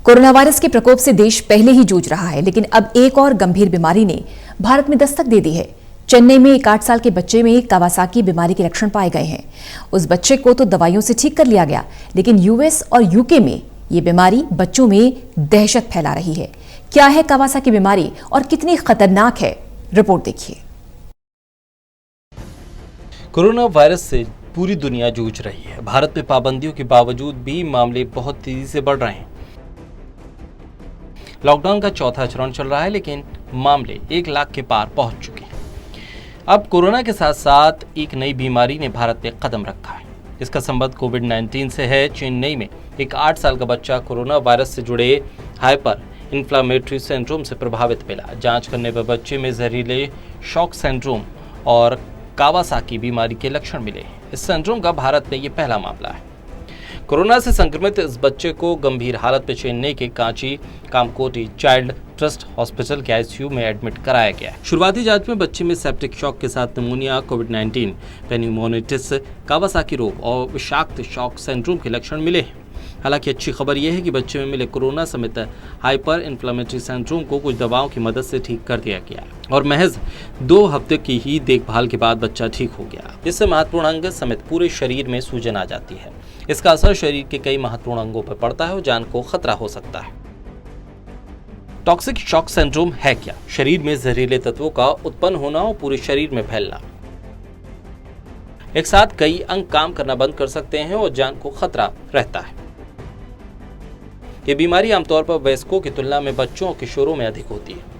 Corona virus के प्रकोप से देश पहले ही जूझ रहा है, लेकिन अब एक और गंभीर बीमारी ने भारत में दस्तक दे दी है। चेन्नई में एक 8 साल के बच्चे में कावासाकी बीमारी के लक्षण पाए गए हैं। उस बच्चे को तो दवाइयों से ठीक कर लिया गया, लेकिन यूएस और यूके में ये बीमारी बच्चों में दहशत फैला रही है। क्या है कावासाकी बीमारी और कितनी खतरनाक है, रिपोर्ट देखिए। कोरोना वायरस से पूरी दुनिया जूझ रही है। भारत में पाबंदियों के बावजूद भी मामले बहुत तेजी से बढ़ रहे हैं। लॉकडाउन का चौथा चरण चल रहा है, लेकिन मामले 1 लाख के पार पहुंच चुके हैं। अब कोरोना के साथ साथ एक नई बीमारी ने भारत पे कदम रखा है। इसका संबंध कोविड-19 से है। चेन्नई में एक 8 साल का बच्चा कोरोना वायरस से जुड़े हाइपर इन्फ्लामेटरी सिंड्रोम से प्रभावित मिला। जांच करने पर बच्चे में जहरीले शॉक सिंड्रोम और कावासाकी बीमारी के लक्षण मिले। इस सिंड्रोम का भारत में ये पहला मामला है। कोरोना से संक्रमित इस बच्चे को गंभीर हालत में चेन्नई के Kanchi Kamakoti child trust hospital के आईसीयू में एडमिट कराया गया। शुरुआती जांच में बच्चे में सेप्टिक शॉक के साथ निमोनिया, कोविड-19, पेन्यूमोनिटिस, कावासाकी रोग और विषाक्त शॉक सिंड्रोम के लक्षण मिले हैं। हालांकि अच्छी खबर यह है कि बच्चे में मिले कोरोना समेत हाइपर इन्फ्लेमेटरी सिंड्रोम को कुछ दवाओं की मदद से ठीक कर दिया गया और महज 2 हफ्ते की ही देखभाल के बाद बच्चा ठीक हो गया। इससे महत्वपूर्ण अंग समेत पूरे शरीर में सूजन आ जाती है। इसका असर शरीर के कई महत्वपूर्ण अंगों पर पड़ता है और जान को खतरा हो सकता है। टॉक्सिक शॉक सिंड्रोम है क्या? शरीर में जहरीले तत्वों का उत्पन्न होना और पूरे शरीर में फैलना। एक साथ कई अंग काम करना बंद कर सकते हैं और जान को खतरा रहता है। ये बीमारी आमतौर पर वयस्कों की तुलना में बच्चों और किशोरों में अधिक होती है।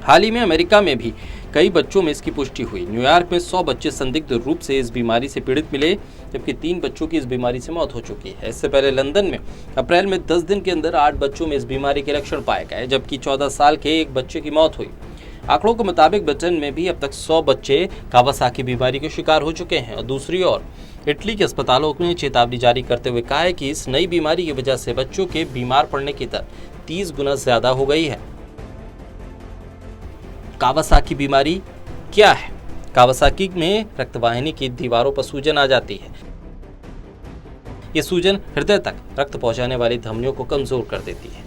हाल ही में अमेरिका में भी कई बच्चों में इसकी पुष्टि हुई। न्यूयॉर्क में 100 बच्चे संदिग्ध रूप से इस बीमारी से पीड़ित मिले, जबकि 3 बच्चों की इस बीमारी से मौत हो चुकी है। इससे पहले लंदन में अप्रैल में 10 दिन के अंदर 8 बच्चों में इस बीमारी के लक्षण पाए गए, जबकि 14 साल के एक बच्चे की मौत हुई। आंकड़ों के मुताबिक ब्रिटेन में भी अब तक 100 बच्चे कावासाकी बीमारी के शिकार हो चुके हैं। और दूसरी ओर इटली के अस्पतालों ने चेतावनी जारी करते हुए कहा है कि इस नई बीमारी की वजह से बच्चों के बीमार पड़ने की दर 30 गुना ज्यादा हो गई है। कावासाकी बीमारी क्या है? कावासाकी में रक्तवाहिनी की दीवारों पर सूजन आ जाती है। ये सूजन हृदय तक रक्त पहुंचाने वाली धमनियों को कमजोर कर देती है।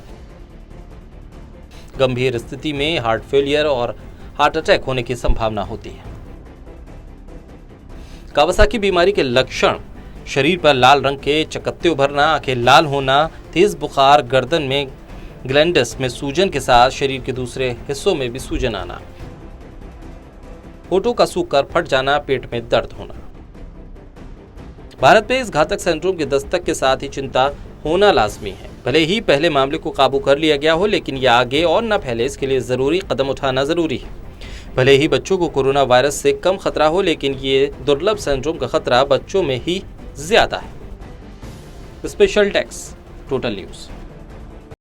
गंभीर स्थिति में हार्ट फेलियर और हार्ट अटैक होने की संभावना होती है। कावासाकी बीमारी के लक्षण शरीर पर लाल रंग के चकत्ते उभरना, आंखें लाल होना, तेज बुखार, गर्दन में ग्लैंडस में सूजन के साथ शरीर के दूसरे हिस्सों में भी सूजन आना, होठों का सूखकर फट जाना, पेट में दर्द होना। भारत में इस घातक सिंड्रोम की दस्तक के साथ ही चिंता होना लाजमी है। भले ही पहले मामले को काबू कर लिया गया हो, लेकिन यह आगे और न फैले इसके लिए जरूरी कदम उठाना जरूरी है। भले ही बच्चों को कोरोना वायरस से कम खतरा हो, लेकिन ये दुर्लभ सिंड्रोम का खतरा बच्चों में ही ज्यादा है। Special tax, total news.